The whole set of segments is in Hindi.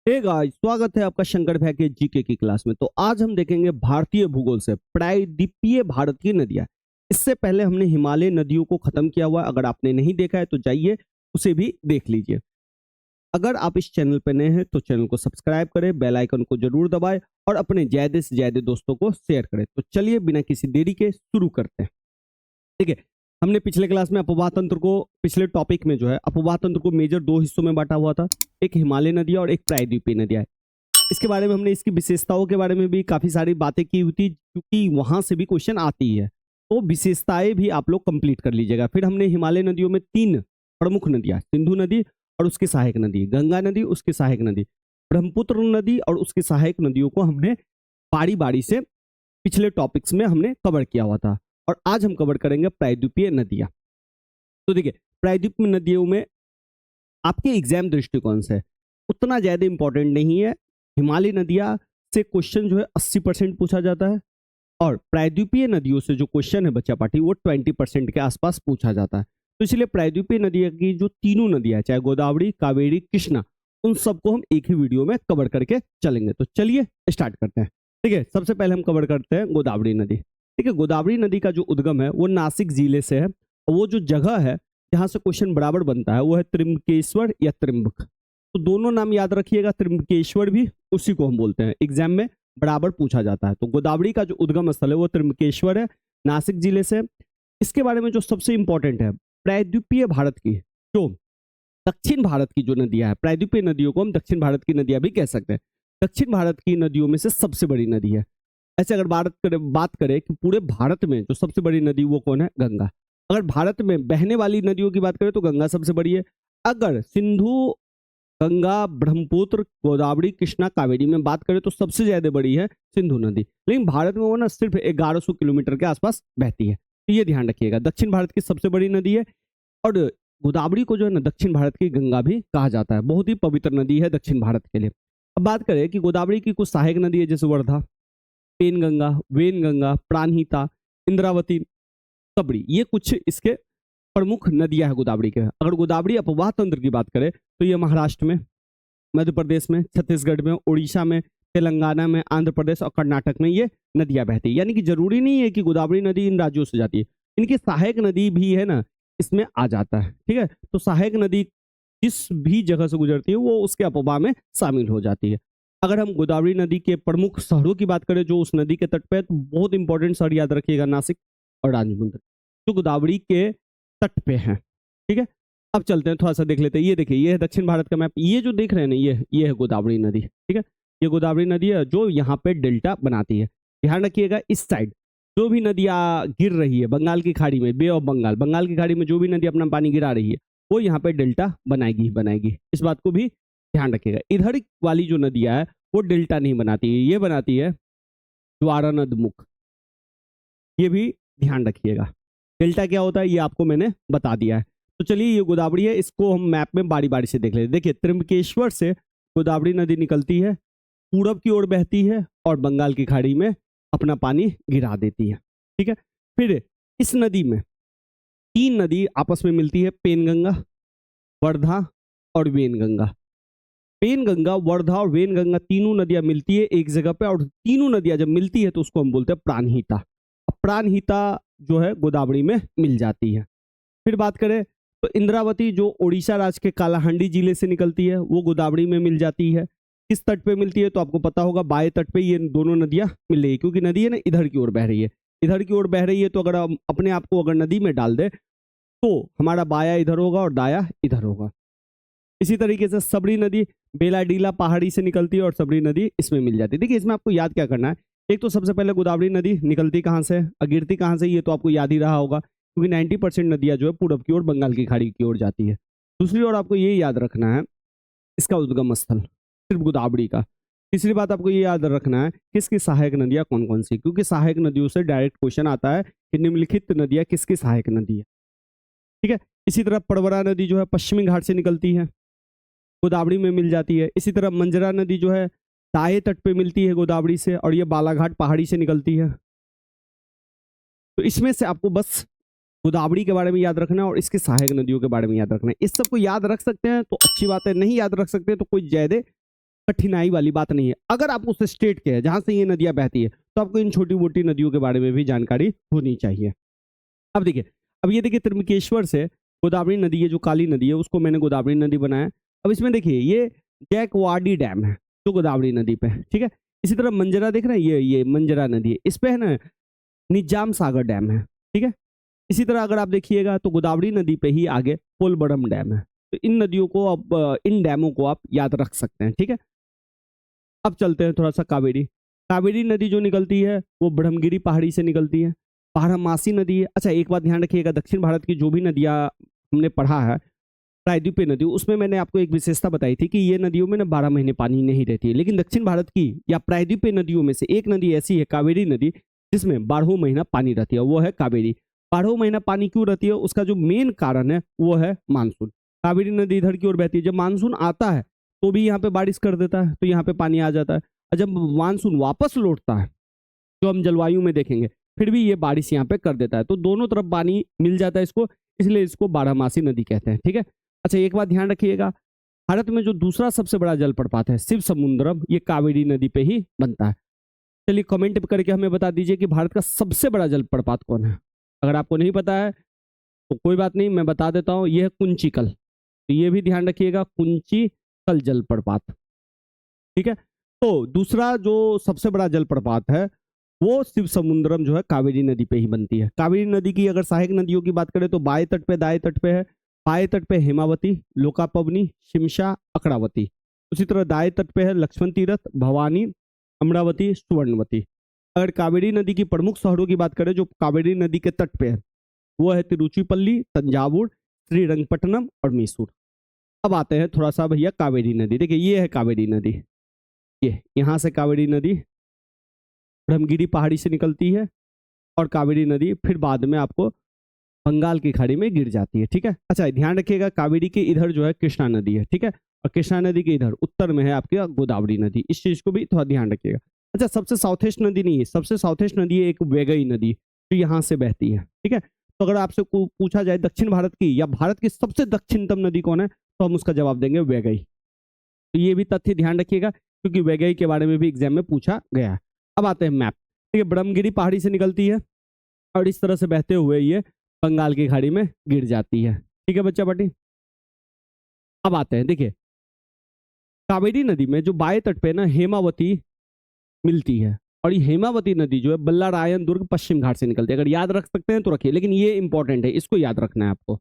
हे गाइस, स्वागत है आपका शंकर भैया के जीके की क्लास में। तो आज हम देखेंगे भारतीय भूगोल से प्रायद्वीपीय भारत की नदियां। इससे पहले हमने हिमालय नदियों को खत्म किया हुआ है। अगर आपने नहीं देखा है तो जाइए उसे भी देख लीजिए। अगर आप इस चैनल पर नए हैं तो चैनल को सब्सक्राइब करें, बेल आइकन को जरूर दबाएं और अपने ज्यादा से ज्यादा दोस्तों को शेयर करें। तो चलिए बिना किसी देरी के शुरू करते हैं। ठीक है, हमने पिछले क्लास में अपवाह तंत्र को, पिछले टॉपिक में जो है अपवाह तंत्र को मेजर दो हिस्सों में बांटा हुआ था। एक हिमालय नदियां और एक प्रायद्वीपीय नदियां है। इसके बारे में हमने इसकी विशेषताओं के बारे में भी काफी सारी बातें की हुई थी, क्योंकि वहां से भी क्वेश्चन आती है। तो विशेषताएं भी आप लोग कंप्लीट कर लीजिएगा। फिर हमने हिमालय नदियों में तीन प्रमुख नदियां, सिंधु नदी और उसकी सहायक नदी, गंगा नदी उसकी सहायक नदी, ब्रह्मपुत्र नदी और उसकी सहायक नदियों को हमने बारी बारी से पिछले टॉपिक्स में हमने कवर किया हुआ था। और आज हम कवर करेंगे प्रायद्वीपीय नदियां। तो देखिए, प्रायद्वीपीय नदियों में आपके एग्जाम दृष्टिकोण से उतना ज्यादा इंपॉर्टेंट नहीं है। हिमालय नदियां से क्वेश्चन जो है 80% पूछा जाता है और प्रायद्वीपीय नदियों से जो क्वेश्चन है बच्चा पार्टी वो 20% के आसपास पूछा जाता है। तो इसलिए प्रायद्वीपीय नदियां की जो तीनों नदियां, चाहे गोदावरी, कावेरी, कृष्णा, उन सबको हम एक ही वीडियो में कवर करके चलेंगे। तो चलिए स्टार्ट करते हैं। ठीक है, सबसे पहले हम कवर करते हैं गोदावरी नदी। ठीक है, गोदावरी नदी का जो उद्गम है वो नासिक जिले से है और वो जो जगह है जहां से क्वेश्चन बराबर बनता है वो है त्रिम्बकेश्वर या त्रिम्बक। तो दोनों नाम याद रखिएगा, त्रिम्बकेश्वर भी उसी को हम बोलते हैं, एग्जाम में बराबर पूछा जाता है। तो गोदावरी का जो उद्गम स्थल है वो त्रिम्बकेश्वर है, नासिक जिले से। इसके बारे में जो सबसे इंपॉर्टेंट है, प्रायद्वीपीय भारत की जो दक्षिण भारत की जो नदियां है, प्रायद्वीपीय नदियों को हम दक्षिण भारत की नदियां भी कह सकते हैं। दक्षिण भारत की नदियों में से सबसे बड़ी नदी है। ऐसे अगर बात करें कि पूरे भारत में जो सबसे बड़ी नदी वो कौन है, गंगा। अगर भारत में बहने वाली नदियों की बात करें तो गंगा सबसे बड़ी है। अगर सिंधु, गंगा, ब्रह्मपुत्र, गोदावरी, कृष्णा, कावेरी में बात करें तो सबसे ज्यादा बड़ी है सिंधु नदी। लेकिन भारत में वो ना सिर्फ 1100 किलोमीटर के आसपास बहती है। तो ये ध्यान रखिएगा, दक्षिण भारत की सबसे बड़ी नदी है। और गोदावरी को जो है ना दक्षिण भारत की गंगा भी कहा जाता है। बहुत ही पवित्र नदी है दक्षिण भारत के लिए। अब बात करें कि गोदावरी की कुछ सहायक नदी है, जैसे वर्धा, पेनगंगा, वेनगंगा, प्राणहिता, इंद्रावती, सबरी, ये कुछ इसके प्रमुख नदियां हैं गोदावरी के। अगर गोदावरी अपवाह तंत्र की बात करें तो ये महाराष्ट्र में, मध्य प्रदेश में, छत्तीसगढ़ में, उड़ीसा में, तेलंगाना में, आंध्र प्रदेश और कर्नाटक में ये नदियां बहती है। यानी कि जरूरी नहीं है कि गोदावरी नदी इन राज्यों से जाती है, इनकी सहायक नदी भी है ना इसमें आ जाता है। ठीक है, तो सहायक नदी जिस भी जगह से गुजरती है वो उसके अपवाह में शामिल हो जाती है। अगर हम गोदावरी नदी के प्रमुख शहरों की बात करें जो उस नदी के तट पे है, तो बहुत इंपॉर्टेंट शहर याद रखिएगा, नासिक और राजमुंद्री, जो गोदावरी के तट पे हैं। ठीक है, अब चलते हैं, थोड़ा सा देख लेते हैं। ये देखिए, ये है दक्षिण भारत का मैप। ये जो देख रहे हैं ना, ये है गोदावरी नदी। ठीक है, ये गोदावरी नदी है जो यहाँ पे डेल्टा बनाती है। ध्यान रखिएगा, इस साइड जो भी नदियाँ गिर रही है बंगाल की खाड़ी में, बे ऑफ बंगाल, बंगाल की खाड़ी में जो भी नदी अपना पानी गिरा रही है वो यहाँ पे डेल्टा बनाएगी ही बनाएगी। इस बात को भी ध्यान रखिएगा। इधर वाली जो नदियाँ है वो डेल्टा नहीं बनाती है, ये बनाती है ज्वारा नदमुख। ये भी ध्यान रखिएगा। डेल्टा क्या होता है ये आपको मैंने बता दिया है। तो चलिए, ये गोदावरी है, इसको हम मैप में बारी बारी से देख लेते हैं। देखिए, त्रिम्बकेश्वर से गोदावरी नदी निकलती है, पूरब की ओर बहती है और बंगाल की खाड़ी में अपना पानी गिरा देती है। ठीक है, फिर इस नदी में तीन नदी आपस में मिलती है, पेनगंगा, वर्धा और वेनगंगा। पेनगंगा, वर्धा और वेनगंगा तीनों नदियां मिलती है एक जगह पे, और तीनों नदियां जब मिलती है तो उसको हम बोलते हैं प्राणहिता। प्राणहिता जो है गोदावरी में मिल जाती है। फिर बात करें तो इंद्रावती जो उड़ीसा राज्य के कालाहांडी जिले से निकलती है वो गोदावरी में मिल जाती है। किस तट पे मिलती है तो आपको पता होगा, बाएं तट पे ये दोनों नदियां मिल रही है, क्योंकि नदी है ना इधर की ओर बह रही है। इधर की ओर बह रही है तो अगर हम अपने आप को अगर नदी में डाल दे तो हमारा बाया इधर होगा और दाया इधर होगा। इसी तरीके से सबरी नदी बेलाडीला पहाड़ी से निकलती है और सबरी नदी इसमें मिल जाती है। देखिए, इसमें आपको याद क्या करना है, एक तो सबसे पहले गोदावरी नदी निकलती कहाँ से और गिरती कहाँ से, ये तो आपको याद ही रहा होगा, क्योंकि 90% नदियां जो है पूरब की ओर बंगाल की खाड़ी की ओर जाती है। दूसरी ओर आपको ये याद रखना है इसका उद्गम स्थल सिर्फ गोदावरी का। तीसरी बात आपको ये याद रखना है किसकी सहायक नदियां कौन कौन सी, क्योंकि सहायक नदियों से डायरेक्ट क्वेश्चन आता है कि निम्नलिखित नदियां किसकी सहायक नदी है। ठीक है, इसी तरह परवरा नदी जो है पश्चिमी घाट से निकलती है, गोदावरी में मिल जाती है। इसी तरह मंजरा नदी जो है दाएं तट पे मिलती है गोदावरी से और ये बालाघाट पहाड़ी से निकलती है। तो इसमें से आपको बस गोदावरी के बारे में याद रखना है और इसकी सहायक नदियों के बारे में याद रखना है। इस सबको याद रख सकते हैं तो अच्छी बात है, नहीं याद रख सकते तो कोई ज्यादा कठिनाई वाली बात नहीं है। अगर आप उस स्टेट के हैं जहां से ये नदियां बहती है तो आपको इन छोटी मोटी नदियों के बारे में भी जानकारी होनी चाहिए। अब देखिए, अब ये देखिए त्रिमकेश्वर से गोदावरी नदी, ये जो काली नदी है उसको मैंने गोदावरी नदी बनाया। अब इसमें देखिए ये जैकवाडी डैम है जो गोदावरी नदी पे है, ठीक है। इसी तरह मंजरा देख रहे हैं, ये मंजरा नदी है, इस पे है ना निजाम सागर डैम है, ठीक है। इसी तरह अगर आप देखिएगा तो गोदावरी नदी पे ही आगे पोलबरम डैम है। तो इन नदियों को अब इन डैमों को आप याद रख सकते हैं, ठीक है। अब चलते हैं थोड़ा सा कावेरी। कावेरी नदी जो निकलती है वो ब्रह्मगिरी पहाड़ी से निकलती है, बारहमासी नदी है। अच्छा एक बात ध्यान रखिएगा, दक्षिण भारत की जो भी नदियाँ हमने पढ़ा है, प्रायद्वीपीय नदी, उसमें मैंने आपको एक विशेषता बताई थी कि ये नदियों में ना 12 महीने पानी नहीं रहती है, लेकिन दक्षिण भारत की या प्रायद्वीपीय नदियों में से एक नदी ऐसी है कावेरी नदी जिसमें 12 महीना पानी रहती है, वो है कावेरी। 12 महीना पानी क्यों रहती है, उसका जो मेन कारण है वो है मानसून। कावेरी नदी इधर की ओर बहती है, जब मानसून आता है तो भी यहाँ पे बारिश कर देता है, तो यहाँ पे पानी आ जाता है। और जब मानसून वापस लौटता है जो हम जलवायु में देखेंगे, फिर भी ये बारिश यहाँ पे कर देता है, तो दोनों तरफ पानी मिल जाता है इसको, इसलिए इसको बारहमासी नदी कहते हैं, ठीक है। अच्छा एक बात ध्यान रखिएगा, भारत में जो दूसरा सबसे बड़ा जलप्रपात है शिव समुद्रम, ये कावेरी नदी पे ही बनता है। चलिए कमेंट करके हमें बता दीजिए कि भारत का सबसे बड़ा जलप्रपात कौन है। अगर आपको नहीं पता है तो कोई बात नहीं, मैं बता देता हूँ, ये है कुंचिकल। तो ये भी ध्यान रखिएगा, कुंचिकल जलप्रपात, ठीक है। तो दूसरा जो सबसे बड़ा जलप्रपात है वो शिव समुद्रम जो है कावेरी नदी पे ही बनती है। कावेरी नदी की अगर सहायक नदियों की बात करें तो बाएं तट पे, दाएं तट पे है। बाएं तट पे हेमावती, लोकापवनी, शिमशा, अकड़ावती। उसी तरह दाएं तट पे है लक्ष्मण तीरथ, भवानी, अमरावती, सुवर्णवती। अगर कावेरी नदी की प्रमुख शहरों की बात करें जो कावेरी नदी के तट पे है, वो है तिरुचिपल्ली, तंजावुर, श्रीरंगपट्टनम और मैसूर। अब आते हैं थोड़ा सा भैया कावेरी नदी। देखिए ये है कावेरी नदी, ये यहाँ से कावेरी नदी ब्रह्मगिरी पहाड़ी से निकलती है और कावेरी नदी फिर बाद में आपको बंगाल की खाड़ी में गिर जाती है, ठीक है। अच्छा ध्यान रखिएगा, कावेरी के इधर जो है कृष्णा नदी है, ठीक है, और कृष्णा नदी के इधर उत्तर में है आपकी गोदावरी नदी, इस चीज को भी थोड़ा ध्यान रखिएगा। अच्छा सबसे साउथेस्ट नदी नहीं है, सबसे साउथेस्ट नदी है एक वैगई नदी जो यहाँ से बहती है, ठीक है। तो अगर आपसे पूछा जाए दक्षिण भारत की या भारत की सबसे दक्षिणतम नदी कौन है, तो हम उसका जवाब देंगे वैगई। तो ये भी तथ्य ध्यान रखिएगा क्योंकि वैगई के बारे में भी एग्जाम में पूछा गया है। अब आते हैं मैप, ठीक है। ब्रह्मगिरी पहाड़ी से निकलती है और इस तरह से बहते हुए ये बंगाल की खाड़ी में गिर जाती है, ठीक है बच्चा पार्टी। अब आते हैं, देखिए कावेरी नदी में जो बाएं तट पे ना हेमावती मिलती है और ये हेमावती नदी जो है बल्लारायन दुर्ग पश्चिम घाट से निकलती है। अगर याद रख सकते हैं तो रखिए, लेकिन ये इंपॉर्टेंट है, इसको याद रखना है आपको।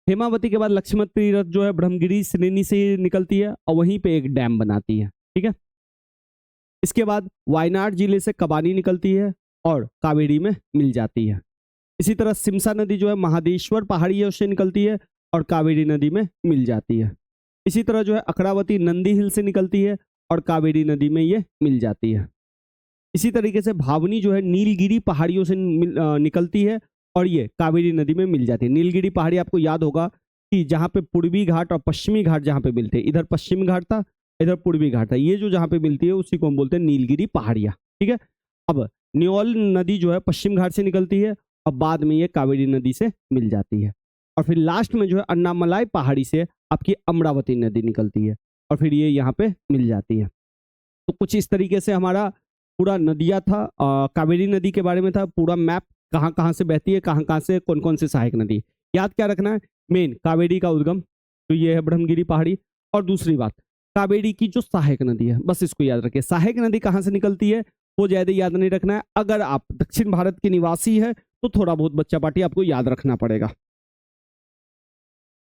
हेमावती के बाद लक्ष्मण तीरथ जो है ब्रह्मगिरी श्रेणी से निकलती है और वहीं पे एक डैम बनाती है, ठीक है। इसके बाद वायनाड जिले से कबानी निकलती है और कावेरी में मिल जाती है। इसी तरह सिमसा नदी जो है महादेश्वर पहाड़ियों से निकलती है और कावेरी नदी में मिल जाती है। इसी तरह जो है अकड़ावती नंदी हिल से निकलती है और कावेरी नदी में ये मिल जाती है। इसी तरीके से भावनी जो है नीलगिरी पहाड़ियों से निकलती है और ये कावेरी नदी में मिल जाती है। नीलगिरी पहाड़ी आपको याद होगा कि जहाँ पे पूर्वी घाट और पश्चिमी घाट जहाँ पे मिलते हैं, इधर पश्चिमी घाट था, इधर पूर्वी घाट था, ये जो जहाँ पे मिलती है उसी को हम बोलते हैं नीलगिरी पहाड़ियाँ, ठीक है। अब न्योल नदी जो है पश्चिम घाट से निकलती है और बाद में ये कावेरी नदी से मिल जाती है। और फिर लास्ट में जो है अन्नामलाई पहाड़ी से आपकी अमरावती नदी निकलती है और फिर ये यहाँ पे मिल जाती है। तो कुछ इस तरीके से हमारा पूरा नदियाँ था, कावेरी नदी के बारे में था पूरा मैप, कहाँ कहाँ से बहती है, कहाँ कहाँ से कौन कौन से सहायक नदी। याद क्या रखना है, मेन कावेरी का उद्गम तो ये है ब्रह्मगिरी पहाड़ी, और दूसरी बात कावेरी की जो सहायक नदी है, बस इसको याद रखिए। सहायक नदी कहाँ से निकलती है वो ज्यादा याद नहीं रखना है। अगर आप दक्षिण भारत के निवासी है तो थोड़ा बहुत बच्चा पार्टी आपको याद रखना पड़ेगा।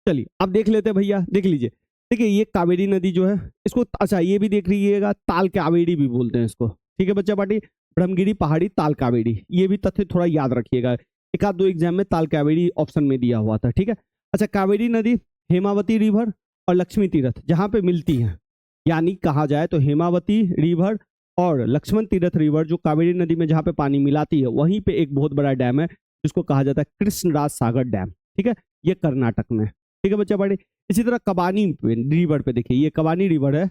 चलिए अब देख लेते हैं भैया, देख लीजिए। देखिए ये कावेरी नदी जो है इसको, अच्छा ये भी देख लीजिएगा, ताल कावेरी भी बोलते हैं इसको, ठीक है बच्चा पार्टी। ब्रह्मगिरी पहाड़ी ताल कावेरी, ये भी तथ्य थोड़ा याद रखिएगा, एक आध दो एग्जाम में ताल कावेरी ऑप्शन में दिया हुआ था, ठीक है। अच्छा कावेरी नदी हेमावती रिवर और लक्ष्मी तीरथ जहाँ पे मिलती है, यानी कहा जाए तो हेमावती रिवर और लक्ष्मण तीरथ रिवर जो कावेरी नदी में जहाँ पे पानी मिलाती है, वहीं पे एक बहुत बड़ा डैम है जिसको कहा जाता है कृष्णराज सागर डैम, ठीक है, ये कर्नाटक में, ठीक है बच्चा पार्टी। इसी तरह कबानी रिवर पे देखिए, ये कबानी रिवर है,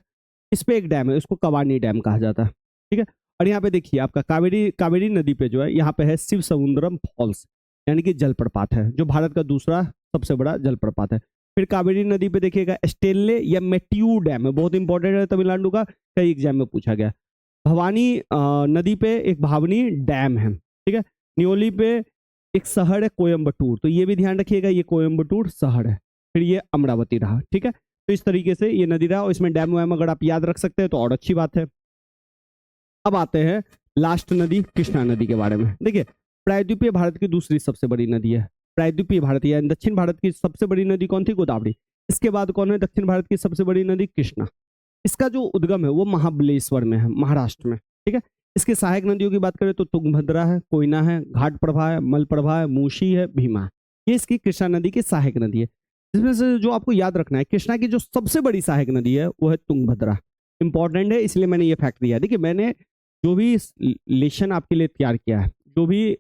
इस पे एक डैम है, इसको कबानी डैम कहा जाता है, ठीक है। और यहाँ पे देखिए आपका कावेरी नदी पे जो है यहाँ पे है शिव समुद्रम फॉल्स, यानी कि जलप्रपात है, जो भारत का दूसरा सबसे बड़ा जलप्रपात है। फिर कावेरी नदी पे देखिएगा स्टेनले या मेट्यू डैम है, बहुत इंपॉर्टेंट है तमिलनाडु का, कई एग्जाम में पूछा गया। भवानी नदी पे एक भावनी डैम है, ठीक है। न्योली पे एक शहर है कोयम्बटूर, तो ये भी ध्यान रखिएगा, ये कोयम्बटूर शहर है। फिर ये अमरावती रहा, ठीक है। तो इस तरीके से ये नदी रहा, और इसमें डैम वैम अगर आप याद रख सकते हैं तो और अच्छी बात है। अब आते हैं लास्ट नदी कृष्णा नदी के बारे में। देखिए, प्रायद्वीपीय भारत की दूसरी सबसे बड़ी नदी है। प्रायद्वीपीय भारत यानी दक्षिण भारत की सबसे बड़ी नदी कौन थी? गोदावरी। इसके बाद कौन है दक्षिण भारत की सबसे बड़ी नदी? कृष्णा। इसका जो उद्गम है वो महाबलेश्वर में है, महाराष्ट्र में, ठीक है। इसके सहायक नदियों की बात करें तो तुंगभद्रा है, कोयना है, घाटप्रभा है, मलप्रभा है, मूसी है, भीमा है। ये इसकी कृष्णा नदी की सहायक नदी है। इसमें से जो आपको याद रखना है, कृष्णा की जो सबसे बड़ी सहायक नदी है वो है तुंगभद्रा। इंपॉर्टेंट है, इसलिए मैंने ये फैक्ट दिया। देखिए, मैंने जो भी लेशन आपके लिए तैयार किया है, जो भी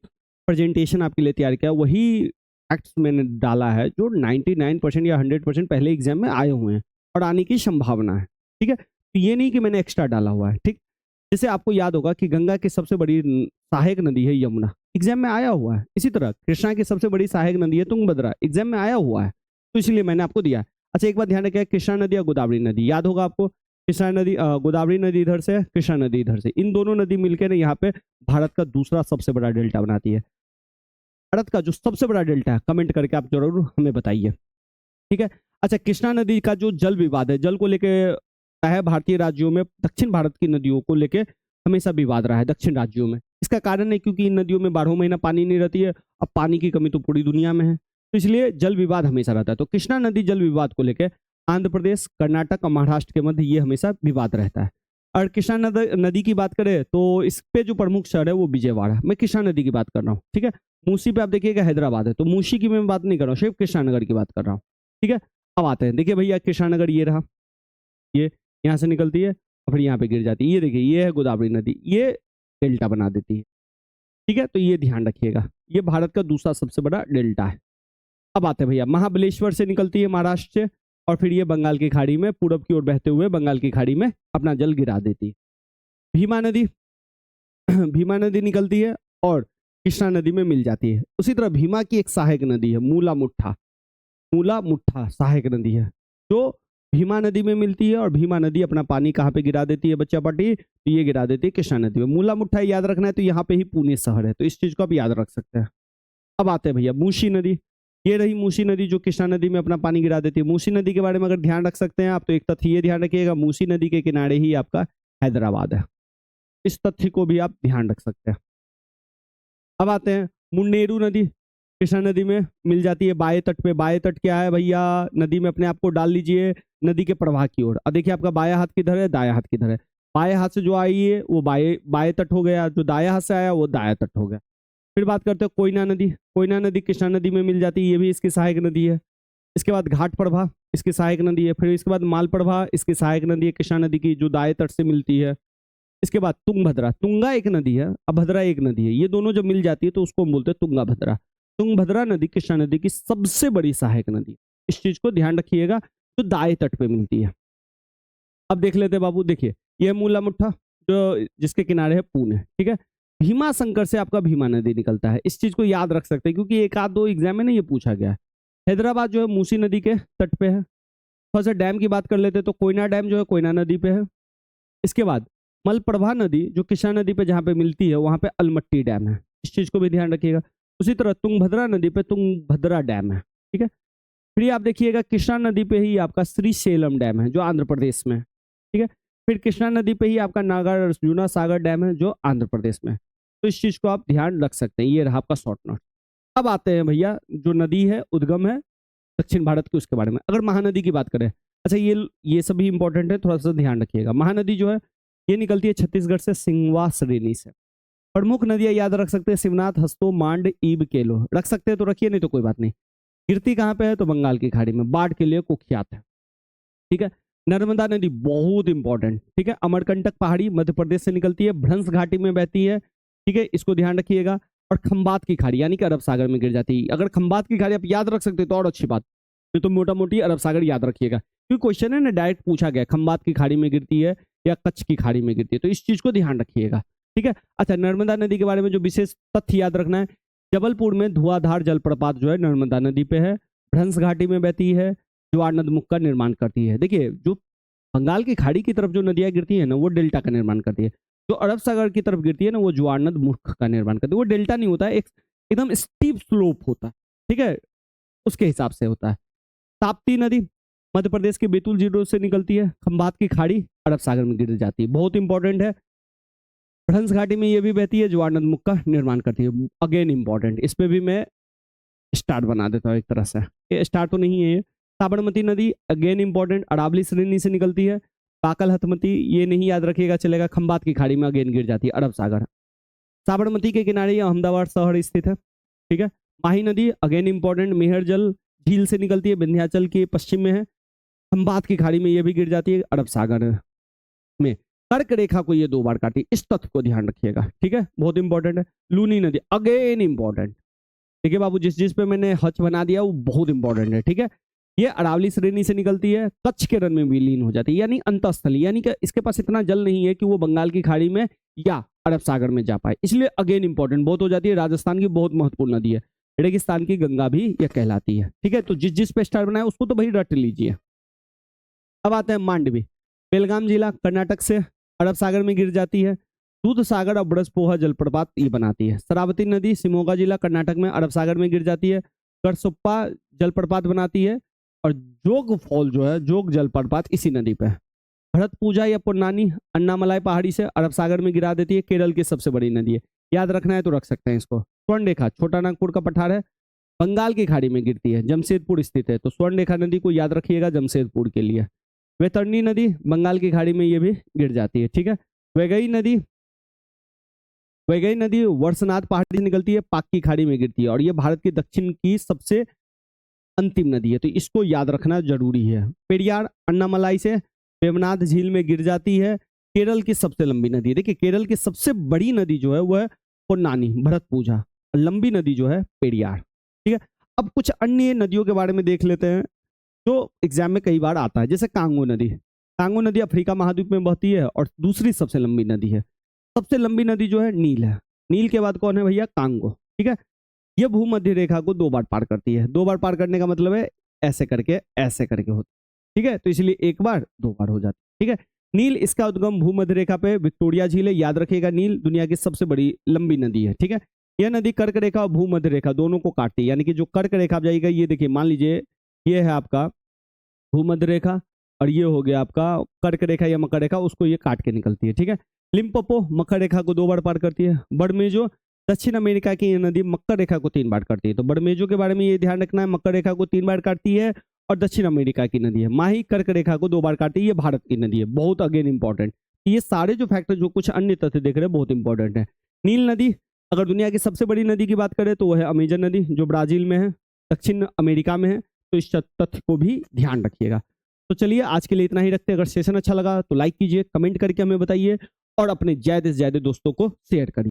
प्रेजेंटेशन आपके लिए तैयार किया है, वही फैक्ट्स मैंने डाला है जो 99% या 100% पहले एग्जाम में आए हुए हैं और आने की संभावना है, ठीक है। तो ये नहीं कि मैंने एक्स्ट्रा डाला हुआ है, ठीक। जैसे आपको याद होगा कि गंगा की सबसे बड़ी सहायक नदी है यमुना, एग्जाम में आया हुआ है। इसी तरह कृष्णा की सबसे बड़ी सहायक नदी है तुंगभद्रा, एग्जाम में आया हुआ है, तो इसलिए मैंने आपको दिया। अच्छा, एक बात ध्यान रखिए, कृष्णा नदी या गोदावरी नदी, याद होगा आपको, कृष्णा नदी गोदावरी नदी इधर से, कृष्णा नदी इधर से, इन दोनों नदी मिलकर यहाँ पे भारत का दूसरा सबसे बड़ा डेल्टा बनाती है। भारत का जो सबसे बड़ा डेल्टा है, कमेंट करके आप जरूर हमें बताइए, ठीक है। अच्छा, कृष्णा नदी का जो जल विवाद है, जल को लेके है भारतीय राज्यों में, दक्षिण भारत की नदियों को लेके हमेशा विवाद रहा है दक्षिण राज्यों में। इसका कारण है क्योंकि इन नदियों में 12 महीना पानी नहीं रहती है। अब पानी की कमी तो पूरी दुनिया में है, तो इसलिए जल विवाद हमेशा रहता है। तो कृष्णा नदी जल विवाद को लेकर आंध्र प्रदेश, कर्नाटक और महाराष्ट्र के मध्य ये हमेशा विवाद रहता है। और कृष्णा नदी की बात करें तो इस पे जो प्रमुख शहर है वो विजयवाड़ा। मैं कृष्णा नदी की बात कर रहा हूँ, ठीक है। मूसी पे आप देखिएगा हैदराबाद है, तो मूसी की मैं बात नहीं कर रहा हूँ, सिर्फ कृष्णानगर की बात कर रहा हूँ, ठीक है। अब आते हैं, देखिए भैया, कृष्णानगर ये रहा, ये यहाँ से निकलती है और फिर यहाँ पे गिर जाती है। ये देखिए, ये है गोदावरी नदी, ये डेल्टा बना देती है, ठीक है। तो ये ध्यान रखिएगा, ये भारत का दूसरा सबसे बड़ा डेल्टा है। अब आते हैं भैया, महाबलेश्वर से निकलती है महाराष्ट्र से, और फिर ये बंगाल की खाड़ी में पूरब की ओर बहते हुए बंगाल की खाड़ी में अपना जल गिरा देती है। भीमा नदी भीमा नदी निकलती है और कृष्णा नदी में मिल जाती है। उसी तरह भीमा की एक सहायक नदी है मूला मुठ्ठा, मूला मुठ्ठा सहायक नदी है जो भीमा नदी में मिलती है, और भीमा नदी अपना पानी कहाँ पे गिरा देती है बच्चा पार्टी? तो ये गिरा देती है कृष्णा नदी में। मूला मुठ्ठा याद रखना है, तो यहाँ पे ही पुणे शहर है, तो इस चीज को आप याद रख सकते हैं। अब आते हैं भैया मूसी नदी, ये रही मूसी नदी जो कृष्णा नदी में अपना पानी गिरा देती है। मूसी नदी के बारे में अगर ध्यान रख सकते हैं आप, तो एक तथ्य ये ध्यान रखिएगा, मूसी नदी के किनारे ही आपका हैदराबाद है, इस तथ्य को भी आप ध्यान रख सकते हैं। अब आते हैं मुन्नेरू नदी, कृष्णा नदी में मिल जाती है बाएं तट पे। बाएं तट क्या है भैया? नदी में अपने आप को डाल लीजिए नदी के प्रवाह की ओर। अब देखिए, आपका बायां हाथ किधर है, दायां हाथ किधर है। बाएं हाथ से जो आई है वो बाएं तट हो गया, जो दायां हाथ से आया वो दायां तट हो गया। फिर बात करते हैं कोयना नदी। कोयना नदी कृष्णा नदी में मिल जाती है, ये भी इसकी सहायक नदी है। इसके बाद घाट प्रभा इसकी सहायक नदी है। फिर इसके बाद माल प्रभा इसकी सहायक नदी है कृष्णा नदी की, जो दाएं तट से मिलती है। इसके बाद तुंगभद्रा, तुंगा एक नदी है, अभद्रा एक नदी है, ये दोनों जब मिल जाती है तो उसको हम बोलते हैं तुंगा भद्रा। तुंगभद्रा नदी कृष्णा नदी की सबसे बड़ी सहायक नदी, इस चीज को ध्यान रखिएगा, जो दाएं तट पे मिलती है। अब देख लेते हैं बाबू, देखिए यह मूला मुठ्ठा जो जिसके किनारे है पुणे, ठीक है। भीमा शंकर से आपका भीमा नदी निकलता है, इस चीज को याद रख सकते हैं क्योंकि एक आध दो एग्जाम में ना ये पूछा गया है। हैदराबाद जो है मूसी नदी के तट पे है। थोड़ा सा डैम की बात कर लेते हैं तो कोयना डैम जो है कोयना नदी पे है। इसके बाद मलप्रभा नदी जो कृष्णा नदी पे जहाँ पे मिलती है वहाँ पे अलमट्टी डैम है, इस चीज को भी ध्यान रखिएगा। उसी तरह तुंगभद्रा नदी पे तुंगभद्रा डैम है, ठीक है। फिर आप देखिएगा कृष्णा नदी पे ही आपका श्रीशैलम डैम है जो आंध्र प्रदेश में है, ठीक है। फिर कृष्णा नदी पे ही आपका नागार्जुना सागर डैम है जो आंध्र प्रदेश में है। तो इस चीज को आप ध्यान रख सकते हैं, ये रहा आपका शॉर्ट नोट। अब आते हैं भैया, जो नदी है उद्गम है दक्षिण भारत की, उसके बारे में अगर महानदी की बात करें। अच्छा, ये सभी इंपॉर्टेंट है, थोड़ा सा ध्यान रखिएगा। महानदी जो है ये निकलती है छत्तीसगढ़ से सिंगवा श्रेणी से। प्रमुख नदियां याद रख सकते हैं, शिवनाथ, हस्तो, मांड, ईब, केलो। रख सकते हैं तो रखिए, नहीं तो कोई बात नहीं। गिरती कहाँ पे है? तो बंगाल की खाड़ी में, बाढ़ के लिए कुख्यात है, ठीक है। नर्मदा नदी बहुत इंपॉर्टेंट, ठीक है। अमरकंटक पहाड़ी मध्य प्रदेश से निकलती है, भ्रंश घाटी में बहती है, ठीक है, इसको ध्यान रखिएगा। और खंबात की खाड़ी यानी कि अरब सागर में गिर जाती है। अगर खंबात की खाड़ी आप याद रख सकते तो और अच्छी बात, नहीं तो मोटा मोटी अरब सागर याद रखिएगा, क्योंकि क्वेश्चन है ना डायरेक्ट पूछा गया खंबात की खाड़ी में गिरती है या कच्छ की खाड़ी में गिरती है, तो इस चीज को ध्यान रखिएगा, ठीक है। अच्छा, नर्मदा नदी के बारे में जो विशेष तथ्य याद रखना है, जबलपुर में धुआंधार जलप्रपात जो है नर्मदा नदी पे है, भ्रंश घाटी में बहती है, ज्वार नदमुख का निर्माण करती है। देखिए जो बंगाल की खाड़ी की तरफ जो नदियां गिरती है ना वो डेल्टा का निर्माण करती है, जो अरब सागर की तरफ गिरती है ना वो ज्वार नदमुख का निर्माण करती है। वो डेल्टा नहीं होता है, एक एकदम स्टीप स्लोप होता है, ठीक है, उसके हिसाब से होता है। ताप्ती नदी मध्य प्रदेश के बैतूल जिले से निकलती है, खंभात की खाड़ी अरब सागर में गिर जाती है, बहुत इंपॉर्टेंट है। भ्रंश घाटी में ये भी बहती है, ज्वार नदमुख का निर्माण करती है, अगेन इंपॉर्टेंट। इस पे भी मैं स्टार बना देता हूँ एक तरह से, ये स्टार तो नहीं है ये। साबरमती नदी अगेन इंपॉर्टेंट, अरावली श्रेणी से निकलती है। पाकल हथमती ये नहीं याद रखिएगा चलेगा, खंबात की खाड़ी में अगेन गिर जाती है, अरब सागर। साबरमती के किनारे अहमदाबाद शहर स्थित है, ठीक है। माही नदी अगेन इंपॉर्टेंट, मेहर जल झील से निकलती है, विंध्याचल के पश्चिम में है, खंबात की खाड़ी में ये भी गिर जाती है, अरब सागर में। कर्क रेखा को ये 2 बार काटी, इस तथ्य को ध्यान रखिएगा, ठीक है, बहुत इंपॉर्टेंट है। लूनी नदी अगेन इंपॉर्टेंट, देखिए बाबू जिस जिस पे मैंने हच बना दिया वो बहुत इंपॉर्टेंट है, ठीक है। ये अरावली श्रेणी से निकलती है, कच्छ के रन में विलीन हो जाती है, यानी अंतःस्थली, यानी कि इसके पास इतना जल नहीं है कि वो बंगाल की खाड़ी में या अरब सागर में जा पाए, इसलिए अगेन इंपॉर्टेंट बहुत हो जाती है। राजस्थान की बहुत महत्वपूर्ण नदी है, रेगिस्तान की गंगा भी यह कहलाती है, ठीक है। तो जिस जिस पे स्टार बनाया उसको तो भाई रट लीजिए। अब आते हैं मांडवी, बेलगाम जिला कर्नाटक से अरब सागर में गिर जाती है। दूध सागर और ब्रजपोहा जलप्रपात ये बनाती है। शरावती नदी शिमोगा जिला कर्नाटक में अरब सागर में गिर जाती है, करसोप्पा जलप्रपात बनाती है। और जोग फॉल जो है, जोग जलप्रपात इसी नदी पे है। भरत पूजा या पुन्नानी अन्नामलाई पहाड़ी से अरब सागर में गिरा देती है, केरल की सबसे बड़ी नदी है, याद रखना है तो रख सकते हैं इसको। स्वर्णरेखा छोटा नागपुर का पठार है, बंगाल की खाड़ी में गिरती है, जमशेदपुर स्थित है, तो स्वर्णरेखा नदी को याद रखिएगा जमशेदपुर के लिए। वैतरणी नदी बंगाल की खाड़ी में ये भी गिर जाती है, ठीक है। वैगई नदी, वैगई नदी वर्षनाथ पहाड़ी से निकलती है, पाक की खाड़ी में गिरती है, और ये भारत के दक्षिण की सबसे अंतिम नदी है, तो इसको याद रखना जरूरी है। पेरियार अन्नामलाई से वेवनाथ झील में गिर जाती है, केरल की सबसे लंबी नदी है। देखिए केरल की सबसे बड़ी नदी जो है वह है पोन्नानी भरत पूजा, लंबी नदी जो है पेरियार, ठीक है। अब कुछ अन्य नदियों के बारे में देख लेते हैं जो एग्जाम में कई बार आता है, जैसे कांगो नदी। कांगो नदी अफ्रीका महाद्वीप में बहती है और दूसरी सबसे लंबी नदी है। सबसे लंबी नदी जो है नील है, नील के बाद कौन है भैया, कांगो, ठीक है। यह भूमध्य रेखा को 2 बार पार करती है, 2 बार पार करने का मतलब है ऐसे करके होता, ठीक है, तो इसलिए 1 बार 2 बार हो जाती है, ठीक है। नील इसका उद्गम भूमध्य रेखा पे विक्टोरिया झील है, याद रखिएगा नील दुनिया की सबसे बड़ी लंबी नदी है, ठीक है। यह नदी कर्क रेखा और भूमध्य रेखा दोनों को काटती है, यानी कि जो कर्क रेखा जाएगा, ये देखिए मान लीजिए ये है आपका भूमध्य रेखा और ये हो गया आपका कर्क रेखा या मकर रेखा, उसको ये काट के निकलती है, ठीक है। लिम्पोपो मकर रेखा को 2 बार पार करती है। बड़मेजो दक्षिण अमेरिका की नदी मकर रेखा को 3 बार काटती है, तो बड़मेजो के बारे में ये ध्यान रखना है, मकर रेखा को 3 बार काटती है और दक्षिण अमेरिका की नदी है। माही कर्क रेखा को 2 बार काटती है, ये भारत की नदी है, बहुत अगेन इंपॉर्टेंट। ये सारे जो फैक्टर जो कुछ अन्य तथ्य देख रहे हैं बहुत इंपॉर्टेंट है। नील नदी अगर दुनिया की सबसे बड़ी नदी की बात करें तो वह है अमेजन नदी, जो ब्राजील में है, दक्षिण अमेरिका में है, तो इस तथ्य को भी ध्यान रखिएगा। तो चलिए आज के लिए इतना ही रखते हैं। अगर सेशन अच्छा लगा तो लाइक कीजिए, कमेंट करके हमें बताइए और अपने ज्यादा से ज्यादा दोस्तों को शेयर करिए।